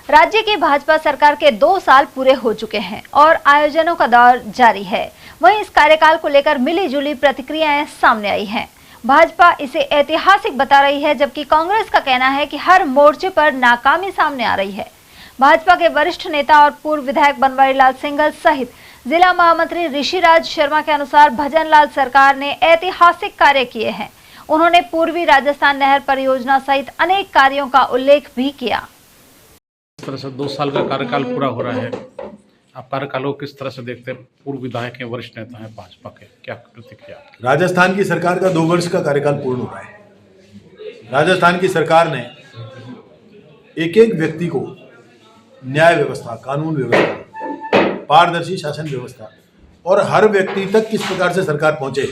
राज्य की भाजपा सरकार के 2 साल पूरे हो चुके हैं और आयोजनों का दौर जारी है। वहीं इस कार्यकाल को लेकर मिली-जुली प्रतिक्रियाएं सामने आई हैं। भाजपा इसे ऐतिहासिक बता रही है, जबकि कांग्रेस का कहना है कि हर मोर्चे पर नाकामी सामने आ रही है। भाजपा के वरिष्ठ नेता और पूर्व विधायक बनवारीलाल सिंघल सहित जिला महामंत्री ऋषिराज शर्मा के अनुसार भजनलाल सरकार ने ऐतिहासिक कार्य किए हैं। उन्होंने पूर्वी राजस्थान नहर परियोजना सहित अनेक कार्यों का उल्लेख भी किया। इस तरह से 2 साल का कार्यकाल पूरा हो रहा है, आप कार्यकाल को किस तरह से देखते हैं? पूर्व विधायक हैं, वरिष्ठ नेता हैं भाजपा के, क्या प्रतिक्रिया? राजस्थान की सरकार का 2 वर्ष का कार्यकाल पूर्ण हो रहा है। राजस्थान की सरकार ने एक एक व्यक्ति को न्याय व्यवस्था, कानून व्यवस्था, पारदर्शी शासन व्यवस्था और हर व्यक्ति तक किस प्रकार से सरकार पहुंचे,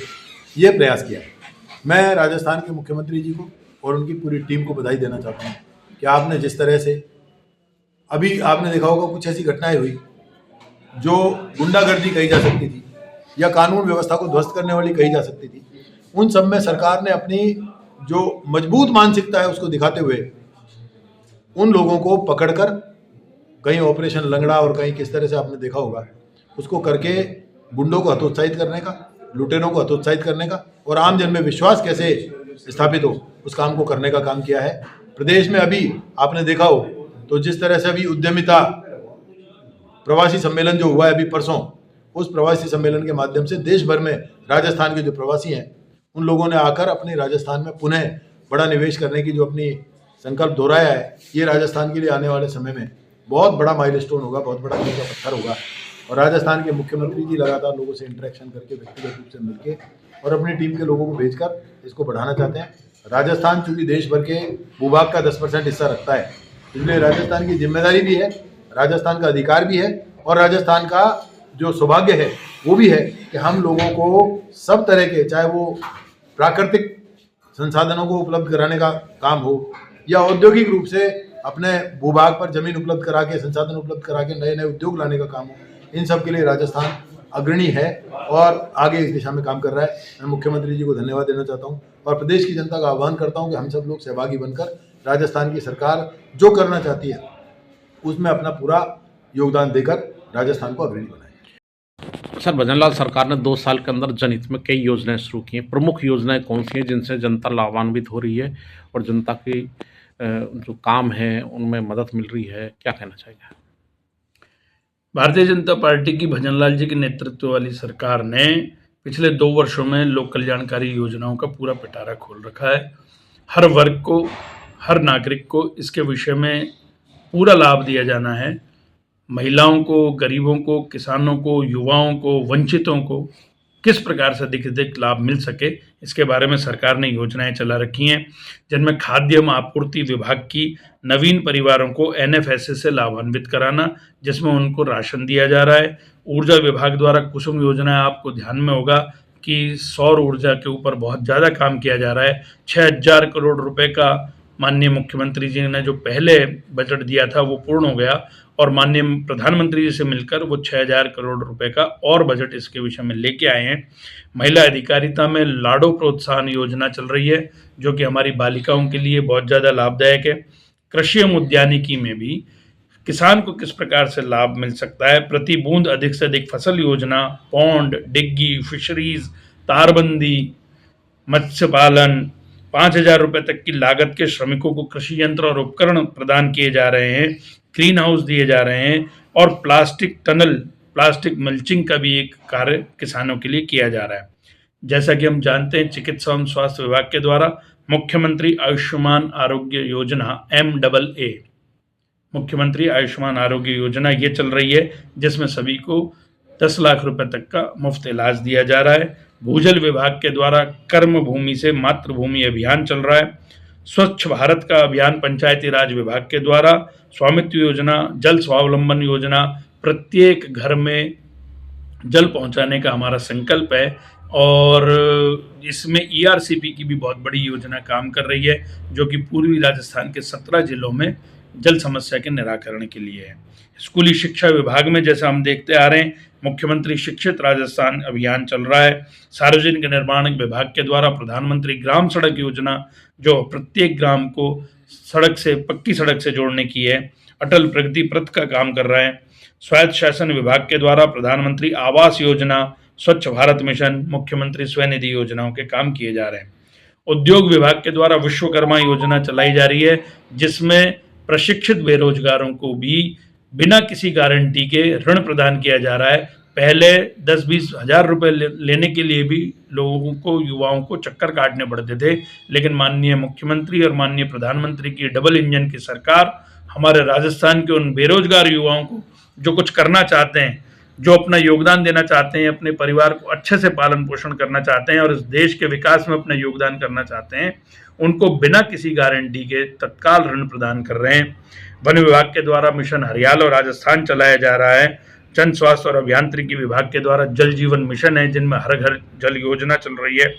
ये प्रयास किया। मैं राजस्थान के मुख्यमंत्री जी को और उनकी पूरी टीम को बधाई देना चाहता हूँ कि आपने जिस तरह से अभी आपने देखा होगा कुछ ऐसी घटनाएं हुई जो गुंडागर्दी कही जा सकती थी या कानून व्यवस्था को ध्वस्त करने वाली कही जा सकती थी, उन सब में सरकार ने अपनी जो मजबूत मानसिकता है उसको दिखाते हुए उन लोगों को पकड़कर कहीं ऑपरेशन लंगड़ा और कहीं किस तरह से आपने देखा होगा उसको करके गुंडों को हतोत्साहित करने का, लुटेरों को हतोत्साहित करने का और आम जन में विश्वास कैसे स्थापित हो उस काम को करने का काम किया है। प्रदेश में अभी आपने देखा हो तो जिस तरह से अभी उद्यमिता प्रवासी सम्मेलन जो हुआ है अभी परसों, उस प्रवासी सम्मेलन के माध्यम से देश भर में राजस्थान के जो प्रवासी हैं उन लोगों ने आकर अपने राजस्थान में पुनः बड़ा निवेश करने की जो अपनी संकल्प दोहराया है, ये राजस्थान के लिए आने वाले समय में बहुत बड़ा माइलस्टोन होगा, बहुत बड़ा मील का पत्थर होगा। और राजस्थान के मुख्यमंत्री जी लगातार लोगों से इंटरेक्शन करके, व्यक्तिगत रूप से मिलकर और अपनी टीम के लोगों को भेजकर इसको बढ़ाना चाहते हैं। राजस्थान चूंकि देश भर के भूभाग का 10% हिस्सा रखता है, इसलिए राजस्थान की जिम्मेदारी भी है, राजस्थान का अधिकार भी है और राजस्थान का जो सौभाग्य है वो भी है कि हम लोगों को सब तरह के, चाहे वो प्राकृतिक संसाधनों को उपलब्ध कराने का काम हो या औद्योगिक रूप से अपने भूभाग पर जमीन उपलब्ध करा के, संसाधन उपलब्ध करा के नए नए उद्योग लाने का काम हो, इन सब के लिए राजस्थान अग्रणी है और आगे इस दिशा में काम कर रहा है। मैं मुख्यमंत्री जी को धन्यवाद देना चाहता हूं और प्रदेश की जनता का आह्वान करता हूं कि हम सब लोग सहभागी बनकर राजस्थान की सरकार जो करना चाहती है उसमें अपना पूरा योगदान देकर राजस्थान को अग्रणी बनाएं। सर, भजनलाल सरकार ने 2 साल के अंदर जनहित में कई योजनाएं शुरू की हैं। प्रमुख योजनाएं कौन सी हैं जिनसे जनता लाभान्वित हो रही है और जनता की जो काम है उनमें मदद मिल रही है, क्या कहना चाहिए? भारतीय जनता पार्टी की भजनलाल जी के नेतृत्व वाली सरकार ने पिछले 2 वर्षों में लोक कल्याणकारी योजनाओं का पूरा पिटारा खोल रखा है। हर वर्ग को, हर नागरिक को इसके विषय में पूरा लाभ दिया जाना है। महिलाओं को, गरीबों को, किसानों को, युवाओं को, वंचितों को किस प्रकार से अधिक लाभ मिल सके, इसके बारे में सरकार ने योजनाएं चला रखी हैं, जिनमें खाद्य एवं आपूर्ति विभाग की नवीन परिवारों को NFSA से लाभान्वित कराना, जिसमें उनको राशन दिया जा रहा है। ऊर्जा विभाग द्वारा कुसुम योजना, आपको ध्यान में होगा कि सौर ऊर्जा के ऊपर बहुत ज़्यादा काम किया जा रहा है। 6000 करोड़ रुपए का माननीय मुख्यमंत्री जी ने जो पहले बजट दिया था वो पूर्ण हो गया और माननीय प्रधानमंत्री जी से मिलकर वो 6000 करोड़ रुपए का और बजट इसके विषय में लेके आए हैं। महिला अधिकारिता में लाडो प्रोत्साहन योजना चल रही है, जो कि हमारी बालिकाओं के लिए बहुत ज़्यादा लाभदायक है। कृषि एवं उद्यानिकी में भी किसान को किस प्रकार से लाभ मिल सकता है, प्रति बूंद अधिक से अधिक फसल योजना, पौंड, डिग्गी, फिशरीज, तारबंदी, मत्स्य पालन, 5000 रुपये तक की लागत के श्रमिकों को कृषि यंत्र और उपकरण प्रदान किए जा रहे हैं, ग्रीन हाउस दिए जा रहे हैं और प्लास्टिक टनल, प्लास्टिक मल्चिंग का भी एक कार्य किसानों के लिए किया जा रहा है। जैसा कि हम जानते हैं, चिकित्सा एवं स्वास्थ्य विभाग के द्वारा मुख्यमंत्री आयुष्मान आरोग्य योजना MAA, मुख्यमंत्री आयुष्मान आरोग्य योजना ये चल रही है, जिसमें सभी को 10 लाख रुपए तक का मुफ्त इलाज दिया जा रहा है। भूजल विभाग के द्वारा कर्म भूमि से मातृभूमि अभियान चल रहा है। स्वच्छ भारत का अभियान पंचायती राज विभाग के द्वारा, स्वामित्व योजना, जल स्वावलंबन योजना, प्रत्येक घर में जल पहुंचाने का हमारा संकल्प है और इसमें ERCP की भी बहुत बड़ी योजना काम कर रही है, जो कि पूर्वी राजस्थान के 17 जिलों में जल समस्या के निराकरण के लिए है। स्कूली शिक्षा विभाग में जैसा हम देखते आ रहे हैं, मुख्यमंत्री शिक्षित राजस्थान अभियान चल रहा है। सार्वजनिक निर्माण विभाग के द्वारा प्रधानमंत्री ग्राम सड़क योजना, जो प्रत्येक ग्राम को सड़क से, पक्की सड़क से जोड़ने की है। अटल प्रगति पथ का काम कर रहा है। स्वायत्त शासन विभाग के द्वारा प्रधानमंत्री आवास योजना, स्वच्छ भारत मिशन, मुख्यमंत्री स्वनिधि योजनाओं के काम किए जा रहे हैं। उद्योग विभाग के द्वारा विश्वकर्मा योजना चलाई जा रही है, जिसमें प्रशिक्षित बेरोजगारों को भी बिना किसी गारंटी के ऋण प्रदान किया जा रहा है। पहले 10-20 हज़ार रुपये लेने के लिए भी लोगों को, युवाओं को चक्कर काटने पड़ते थे, लेकिन माननीय मुख्यमंत्री और माननीय प्रधानमंत्री की डबल इंजन की सरकार हमारे राजस्थान के उन बेरोजगार युवाओं को, जो कुछ करना चाहते हैं, जो अपना योगदान देना चाहते हैं, अपने परिवार को अच्छे से पालन पोषण करना चाहते हैं और इस देश के विकास में अपना योगदान करना चाहते हैं, उनको बिना किसी गारंटी के तत्काल ऋण प्रदान कर रहे हैं। वन विभाग के द्वारा मिशन हरियाल और राजस्थान चलाया जा रहा है। जन स्वास्थ्य और अभियांत्रिकी विभाग के द्वारा जल जीवन मिशन है, जिनमें हर घर जल योजना चल रही है।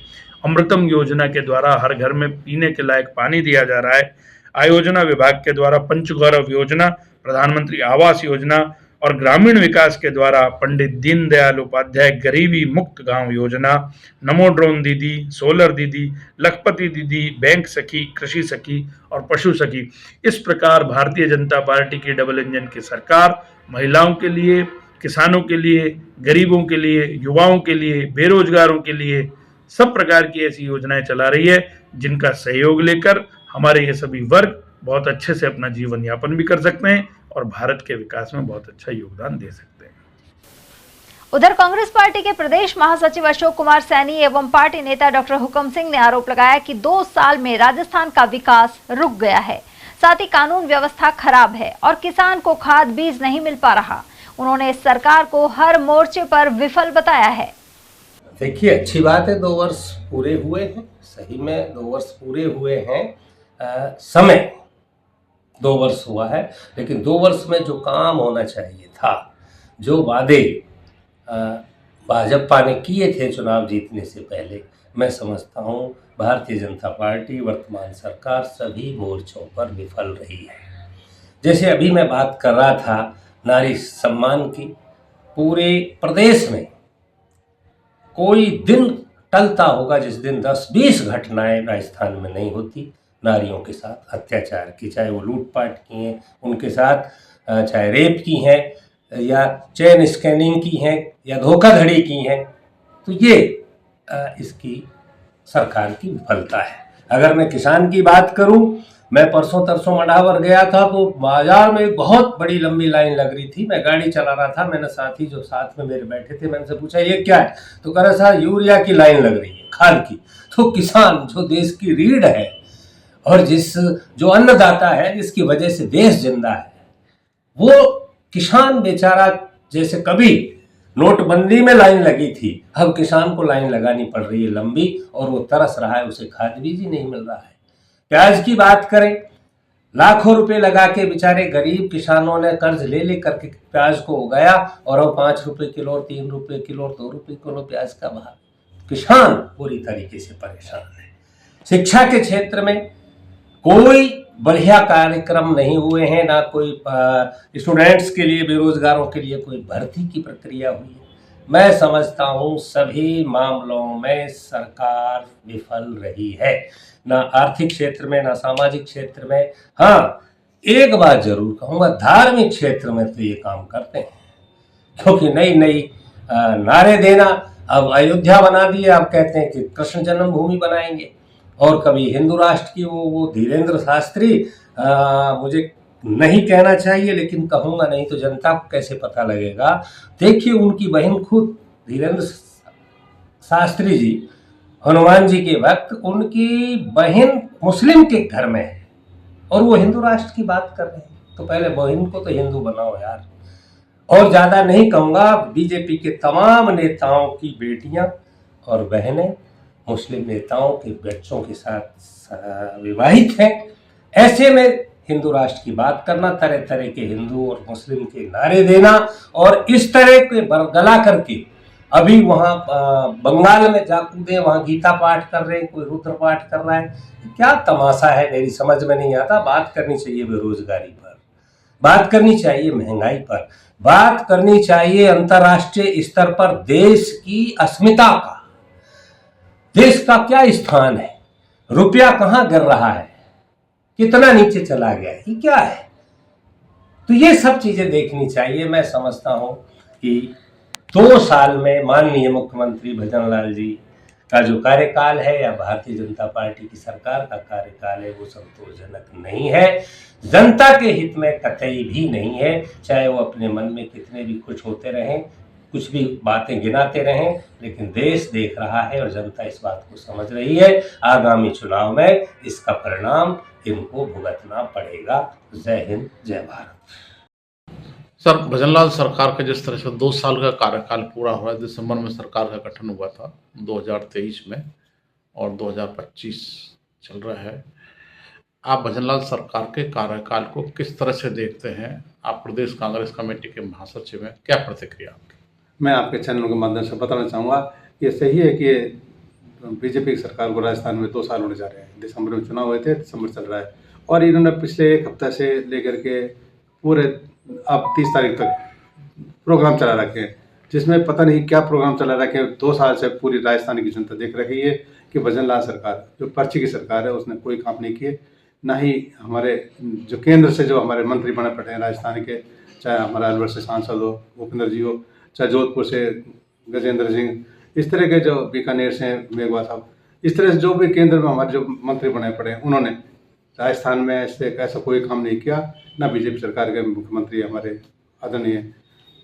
अमृतम योजना के द्वारा हर घर में पीने के लायक पानी दिया जा रहा है। आयोजना विभाग के द्वारा पंचगौरव योजना, प्रधानमंत्री आवास योजना और ग्रामीण विकास के द्वारा पंडित दीनदयाल उपाध्याय गरीबी मुक्त गांव योजना, नमो ड्रोन दीदी, सोलर दीदी, लखपति दीदी, बैंक सखी, कृषि सखी और पशु सखी। इस प्रकार भारतीय जनता पार्टी की डबल इंजन की सरकार महिलाओं के लिए, किसानों के लिए, गरीबों के लिए, युवाओं के लिए, बेरोजगारों के लिए सब प्रकार की ऐसी योजनाएं चला रही है, जिनका सहयोग लेकर हमारे ये सभी वर्ग बहुत अच्छे से अपना जीवन यापन भी कर सकते हैं और भारत के विकास में बहुत अच्छा योगदान दे सकते हैं। उधर कांग्रेस पार्टी के प्रदेश महासचिव अशोक कुमार सैनी एवं पार्टी नेता डॉक्टर हुकम सिंह ने आरोप लगाया कि 2 साल में राजस्थान का विकास रुक गया है, साथ ही कानून व्यवस्था खराब है और किसान को खाद बीज नहीं मिल पा रहा। उन्होंने सरकार को हर मोर्चे पर विफल बताया है। देखिए, अच्छी बात है, 2 वर्ष पूरे हुए हैं, सही में 2 वर्ष पूरे हुए हैं। समय 2 वर्ष हुआ है, लेकिन 2 वर्ष में जो काम होना चाहिए था, जो वादे भाजपा ने किए थे चुनाव जीतने से पहले, मैं समझता हूँ भारतीय जनता पार्टी, वर्तमान सरकार सभी मोर्चों पर विफल रही है। जैसे अभी मैं बात कर रहा था नारी सम्मान की, पूरे प्रदेश में कोई दिन टलता होगा जिस दिन 10-20 घटनाएं राजस्थान में नहीं होती नारियों के साथ अत्याचार की, चाहे वो लूटपाट की हैं उनके साथ, चाहे रेप की हैं या चेन स्कैनिंग की हैं या धोखाधड़ी की हैं। तो ये इसकी सरकार की विफलता है। अगर मैं किसान की बात करूं, मैं परसों तरसों मढ़ावर गया था तो बाजार में बहुत बड़ी लंबी लाइन लग रही थी। मैं गाड़ी चला रहा था, मैंने साथी जो साथ में मेरे बैठे थे, मैंने से पूछा ये क्या है, तो कह रहा सर यूरिया की लाइन लग रही है, खाद की। तो किसान जो देश की रीढ़ है और जो अन्नदाता है, जिसकी वजह से देश जिंदा है, वो किसान बेचारा, जैसे कभी नोटबंदी में लाइन लगी थी, अब किसान को लाइन लगानी पड़ रही है लंबी, और वो तरस रहा है, उसे खाद बीज ही नहीं मिल रहा है। प्याज की बात करें, लाखों रुपए लगा के बेचारे गरीब किसानों ने कर्ज ले करके प्याज को उगाया, और अब 5 रुपए किलो, 3 रुपए किलो, 2 रुपए किलो प्याज का भाव। किसान पूरी तरीके से परेशान है। शिक्षा के क्षेत्र में कोई बढ़िया कार्यक्रम नहीं हुए हैं, ना कोई स्टूडेंट्स के लिए, बेरोजगारों के लिए कोई भर्ती की प्रक्रिया हुई है। मैं समझता हूँ सभी मामलों में सरकार विफल रही है, ना आर्थिक क्षेत्र में, ना सामाजिक क्षेत्र में। हाँ, एक बात जरूर कहूँगा, धार्मिक क्षेत्र में तो ये काम करते हैं, क्योंकि नई नई नारे देना, अब अयोध्या बना दिए, अब कहते हैं कि कृष्ण जन्मभूमि बनाएंगे, और कभी हिंदू राष्ट्र की वो धीरेन्द्र शास्त्री, मुझे नहीं कहना चाहिए लेकिन कहूँगा, नहीं तो जनता को कैसे पता लगेगा। देखिए, उनकी बहन खुद धीरेन्द्र शास्त्री जी, हनुमान जी के वक्त उनकी बहन मुस्लिम के घर में है और वो हिंदू राष्ट्र की बात कर रहे हैं। तो पहले बहन को तो हिंदू बनाओ यार। और ज़्यादा नहीं कहूँगा, बीजेपी के तमाम नेताओं की बेटियां और बहनें मुस्लिम नेताओं के बच्चों के साथ विवाहित हैं। ऐसे में हिंदू राष्ट्र की बात करना, तरह तरह के हिंदू और मुस्लिम के नारे देना, और इस तरह के बरगला करके अभी वहाँ बंगाल में जा कूदे, वहाँ गीता पाठ कर रहे हैं, कोई रुद्र पाठ कर रहा है। क्या तमाशा है, मेरी समझ में नहीं आता। बात करनी चाहिए बेरोजगारी पर। बात करनी चाहिए महंगाई पर, बात करनी चाहिए अंतर्राष्ट्रीय स्तर पर देश की अस्मिता का, देश का क्या स्थान है, रुपया कहां गिर रहा है, कितना नीचे चला गया है, ये क्या है। तो ये सब चीजें देखनी चाहिए। मैं समझता हूं कि 2 साल में माननीय मुख्यमंत्री भजनलाल जी का जो कार्यकाल है या भारतीय जनता पार्टी की सरकार का कार्यकाल है वो संतोषजनक नहीं है, जनता के हित में कतई भी नहीं है। चाहे वो अपने मन में कितने भी खुश होते रहें, कुछ भी बातें गिनाते रहें, लेकिन देश देख रहा है और जनता इस बात को समझ रही है। आगामी चुनाव में इसका परिणाम इनको भुगतना पड़ेगा। जय हिंद, जय भारत। सर, भजनलाल सरकार के जिस तरह से 2 साल का कार्यकाल पूरा हुआ है, दिसंबर में सरकार का गठन हुआ था 2023 में और 2025 चल रहा है। आप भजनलाल सरकार के कार्यकाल को किस तरह से देखते हैं? आप प्रदेश कांग्रेस कमेटी के महासचिव हैं, क्या प्रतिक्रिया आपकी? मैं आपके चैनल के माध्यम से बताना चाहूँगा कि ये सही है कि बीजेपी की सरकार को राजस्थान में 2 साल होने जा रहे हैं। दिसंबर में चुनाव हुए थे, दिसंबर चल रहा है और इन्होंने पिछले 1 हफ्ता से लेकर के पूरे अब 30 तारीख तक प्रोग्राम चला रखे हैं, जिसमें पता नहीं क्या प्रोग्राम चला रखे हैं। 2 साल से पूरी राजस्थान की जनता देख रही है कि भजनलाल सरकार जो पर्ची की सरकार है उसने कोई काम नहीं किए, ना ही हमारे जो केंद्र से जो हमारे मंत्री बने पड़े हैं राजस्थान के, चाहे हमारा अलवर से सांसद हो भूपेंद्र जी हो, चाहे जोधपुर से गजेंद्र सिंह, इस तरह के जो बीकानेर से मेघवा साहब, इस तरह से जो भी केंद्र में हमारे जो मंत्री बने पड़े हैं उन्होंने राजस्थान में ऐसा कोई काम नहीं किया। ना बीजेपी सरकार के मुख्यमंत्री हमारे आदरणीय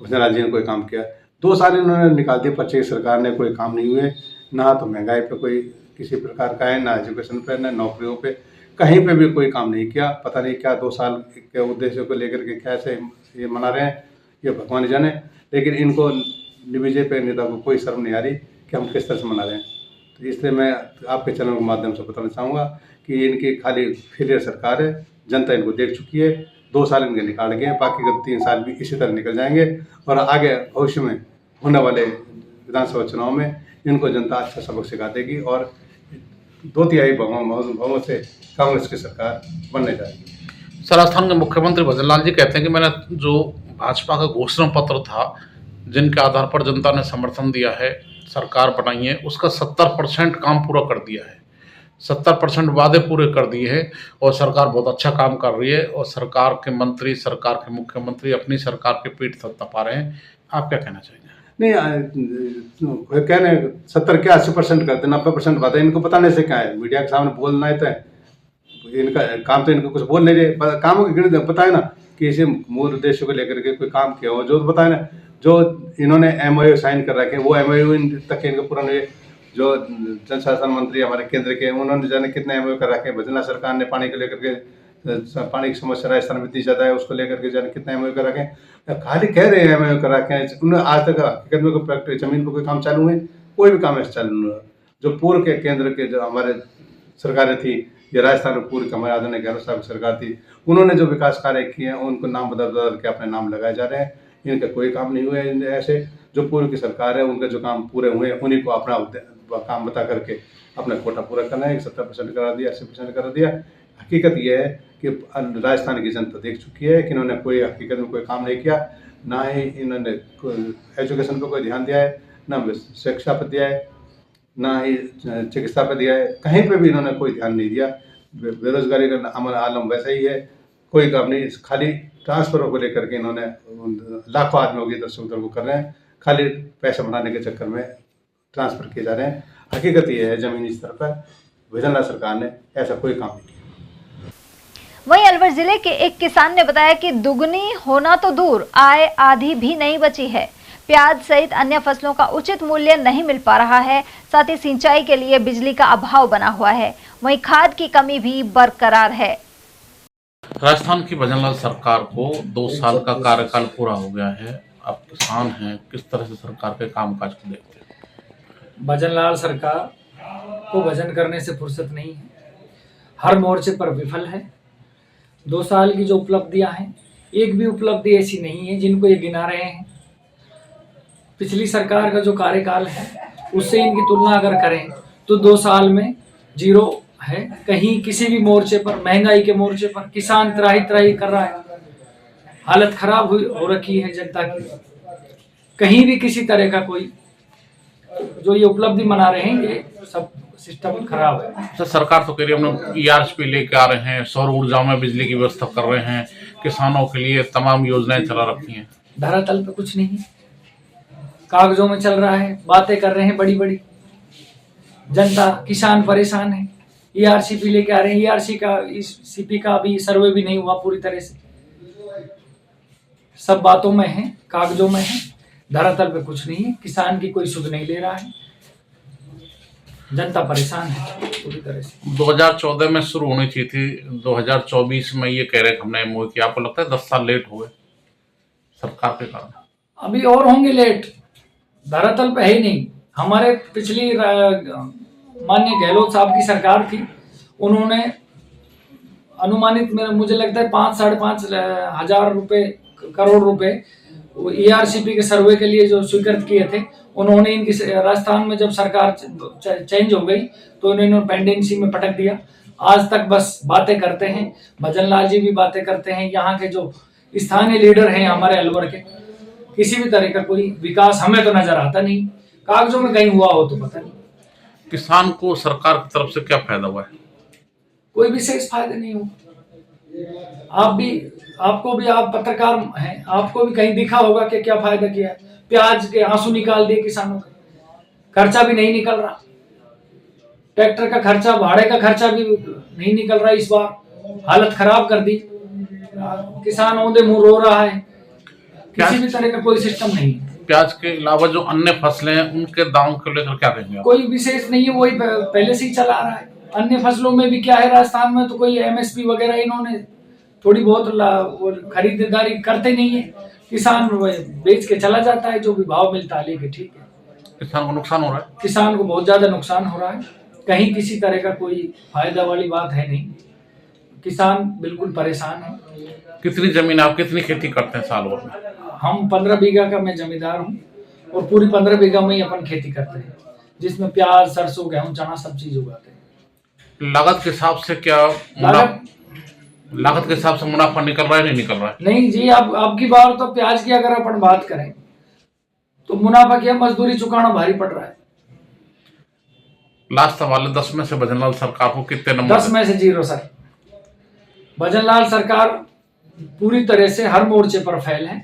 भजनलाल जी ने कोई काम किया। 2 साल इन्होंने निकाल दिए, पर्ची की सरकार ने कोई काम नहीं हुए, ना तो महंगाई पे कोई किसी प्रकार का है, ना एजुकेशन पे, ना नौकरियों पे, कहीं पे भी कोई काम नहीं किया। पता नहीं क्या 2 साल के उद्देश्य को लेकर के कैसे ये मना रहे हैं, ये भगवान जाने। लेकिन इनको बीजेपी नेता को कोई शर्म नहीं आ रही कि हम किस तरह से मना रहे हैं। तो इसलिए मैं आपके चैनल के माध्यम से बताना चाहूँगा कि इनकी खाली फेलियर सरकार है, जनता इनको देख चुकी है। 2 साल इनके निकाल गए, बाकी के 3 साल भी इसी तरह निकल जाएंगे और आगे भविष्य में होने वाले विधानसभा चुनाव में इनको जनता अच्छा सबक सिखा देगी और 2/3 भवों से कांग्रेस की सरकार बनने जाएगी। सर, राजस्थान के मुख्यमंत्री भजनलाल जी कहते हैं कि मैंने जो भाजपा का घोषणा पत्र था जिनके आधार पर जनता ने समर्थन दिया है, सरकार बनाई है, उसका 70% काम पूरा कर दिया है, 70% वादे पूरे कर दिए हैं और सरकार बहुत अच्छा काम कर रही है और सरकार के मंत्री, सरकार के मुख्यमंत्री अपनी सरकार के पीठ थपथपा रहे हैं। आप क्या कहना चाहेंगे? नहीं, कह रहे हैं 70 क्या 80% करते, 90% बात है। इनको बताने से क्या है, मीडिया के सामने बोलना है तो इनका काम तो इनको कुछ बोल नहीं रहे। कामों की गिनती बताए ना कि इसे मूल उद्देश्यों को लेकर के कोई काम किया हो, जो बताए ना, जो इन्होंने MOU साइन कर रखे हैं वो MOU तक इनको पूरा नहीं। जो जल शासन मंत्री हमारे केंद्र के, उन्होंने जाने कितने MOU कर रखे हैं। भजनलाल सरकार ने पानी को लेकर के, पानी की समस्या राजस्थान में इतनी ज़्यादा है, उसको लेकर के जाने कितने MOU कर रखे हैं। खाली कह रहे हैं MOU कर रखे हैं, उन्होंने आज तक हकीकत में कोई जमीन पर कोई काम चालू है, कोई भी काम ऐसा चालू नहीं हुआ। जो पूर्व के केंद्र के जो हमारे सरकारें थी, ये राजस्थान में पूर्व हमारे आदरणीय गहलोत साहब की सरकार थी, उन्होंने जो विकास कार्य किए हैं उनको नाम बदल बदल के अपने नाम लगाए जा रहे हैं। इनका कोई काम नहीं हुआ है। ऐसे जो पूर्व की सरकार है उनके जो काम पूरे हुए हैं उन्हीं को अपना काम बता करके अपना कोटा पूरा करना है। 70% करा दिया, 80% करा दिया। हकीकत यह है कि राजस्थान की जनता देख चुकी है कि इन्होंने कोई हकीकत में कोई काम नहीं किया, ना ही इन्होंने एजुकेशन पर कोई ध्यान दिया है, ना शिक्षा पर दिया है, ना ही चिकित्सा पर दिया है। कहीं पर भी इन्होंने कोई ध्यान नहीं दिया। बेरोजगारी का अमल आलम वैसा ही है, कोई काम नहीं। खाली ट्रांसफरों को लेकर के इन्होंने लाखों आदमियों की इधर से उधर को कर रहे हैं, खाली पैसा बनाने के चक्कर में ट्रांसफर किए जा रहे हैं। हकीकत ये है जमीनी स्तर पर भजनलाल सरकार ने ऐसा कोई काम नहीं किया। वहीं अलवर जिले के एक किसान ने बताया कि दुगनी होना तो दूर, आय आधी भी नहीं बची है। प्याज सहित अन्य फसलों का उचित मूल्य नहीं मिल पा रहा है, साथ ही सिंचाई के लिए बिजली का अभाव बना हुआ है। वहीं खाद की कमी भी बरकरार है। राजस्थान की भजनलाल सरकार को 2 साल का कार्यकाल पूरा हो गया है। आप किसान हैं, किस तरह से सरकार के कामकाज को देखते हैं? भजनलाल सरकार को भजन करने से फुर्सत नहीं है, हर मोर्चे पर विफल है। 2 साल की जो उपलब्धियां हैं, एक भी उपलब्धि ऐसी नहीं है जिनको ये गिना रहे हैं। पिछली सरकार का जो कार्यकाल है उससे इनकी तुलना अगर करें तो 2 साल में जीरो है। कहीं किसी भी मोर्चे पर, महंगाई के मोर्चे पर किसान त्राही त्राही कर रहा है, हालत खराब हो रखी है जनता की। कहीं भी किसी तरह का कोई जो ये उपलब्धि मना रहे हैं, ये सब सिस्टम खराब है। तो सरकार तो कह रही है हम ERP लेके आ रहे हैं, सौर ऊर्जा में बिजली की व्यवस्था कर रहे हैं, किसानों के लिए तमाम योजनाएं चला रखी हैं। धरातल पे कुछ नहीं है, कागजों में चल रहा है, बातें कर रहे हैं बड़ी बड़ी। जनता किसान परेशान है, ERCP लेके आ रहे हैं, ERCP का अभी सर्वे भी नहीं हुआ पूरी तरह से। सब बातों में है, कागजों में है, धरातल पे कुछ नहीं है। किसान की कोई सुध नहीं ले रहा है, जनता परेशान है पूरी तरह से। 2014 में शुरू होनी चाहिए थी, 2024 में ये कह रहे हैं कि हमने MOU किया। आपको लगता है 10 साल लेट हुए सरकार के कारण? अभी और होंगे लेट, धरातल पे है ही नहीं। हमारे पिछली माननीय गहलोत साहब की सरकार थी, उन्होंने अनुमानित मुझे लगता है 5-5.5 हजार करोड़ रुपए ERCP के सर्वे के लिए जो स्वीकृत किए थे। उन्होंने इनकी राजस्थान में जब सरकार चेंज हो गई तो इन्होंने पेंडेंसी में पटक दिया। आज तक बस बातें करते हैं, भजन लाल जी भी बातें करते हैं। यहाँ के जो स्थानीय लीडर हैं हमारे अलवर के, किसी भी तरह का कोई विकास हमें तो नजर आता नहीं। कागजों में कहीं हुआ हो तो पता नहीं। किसान को सरकार की तरफ से क्या फायदा हुआ है? कोई विशेष फायदा नहीं हुआ। आपको भी आप पत्रकार हैं, आपको भी कहीं दिखा होगा कि क्या फायदा किया है। प्याज के आंसू निकाल दिए किसानों का, खर्चा भी नहीं निकल रहा। ट्रैक्टर का खर्चा, भाड़े का खर्चा भी नहीं निकल रहा। इस बार हालत खराब कर दी, किसान औंधे मुंह रो रहा है। किसी भी तरह का कोई सिस्टम नहीं। प्याज के अलावा जो अन्य फसलें हैं उनके दाम को लेकर क्या कहेंगे आप? कोई विशेष नहीं है, वही पहले से ही चला आ रहा है। अन्य फसलों में भी क्या है, राजस्थान में तो कोई MSP वगैरह इन्होंने थोड़ी बहुत खरीदारी करते नहीं है। किसान बेच के चला जाता है, जो भी भाव मिलता है लेके, ठीक है। किसान को नुकसान हो रहा है? किसान को बहुत ज्यादा नुकसान हो रहा है। कहीं किसी तरह का कोई फायदा वाली बात है नहीं। किसान बिल्कुल परेशान है। कितनी जमीन, आप कितनी खेती करते हैं साल भर में? हम 15 बीघा का मैं जमींदार हूँ और पूरी 15 बीघा में ही अपन खेती करते हैं, जिसमें प्याज, सरसों, गेहूं, चना सब चीज उगाते हैं। लागत के हिसाब से क्या लागत के हिसाब से मुनाफा निकल रहा है, नहीं निकल रहा है? नहीं जी, अब की बार तो प्याज की अगर अपन बात करें तो मुनाफा क्या, मजदूरी चुकाना भारी पड़ रहा है। लास्ट सवाल है, 10 में से भजनलाल सरकार को कितने नंबर? 10 में से 0 सर। भजनलाल सरकार पूरी तरह से हर मोर्चे पर फेल है,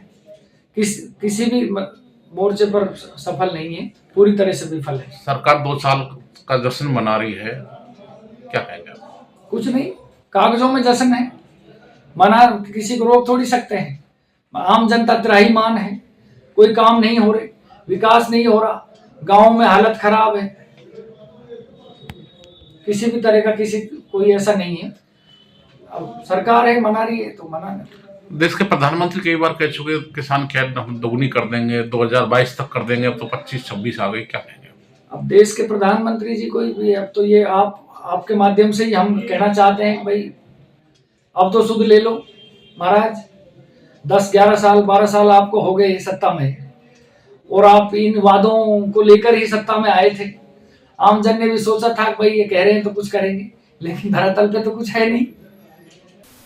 किसी भी मोर्चे पर सफल नहीं है, पूरी तरह से विफल है। सरकार 2 साल का जश्न मना रही है, क्या कहेंगे आप? कुछ नहीं, कागजों में जश्न है, मना किसी को रोक थोड़ी सकते हैं। आम जनता त्राहीमाम है, कोई काम नहीं हो रहे, विकास नहीं हो रहा, गांव में हालत खराब है। किसी भी तरह का कोई ऐसा नहीं है। अब सरकार है, मना रही है तो मना। देश के प्रधानमंत्री कई बार कह चुके किसान की आय दोगुनी कर देंगे, 2022 तक कर देंगे, अब तो 25-26 आ गई, क्या कहेंगे? अब देश के प्रधानमंत्री जी कोई भी, अब तो ये आपके माध्यम से ही हम कहना चाहते हैं भाई अब तो सुध ले लो महाराज। 10-11 साल 12 साल आपको हो गए सत्ता में, और आप इन वादों को लेकर ही सत्ता में आए थे। आम जन ने भी सोचा था भाई ये कह रहे हैं तो कुछ करेंगे, लेकिन धरातल पे तो कुछ है नहीं।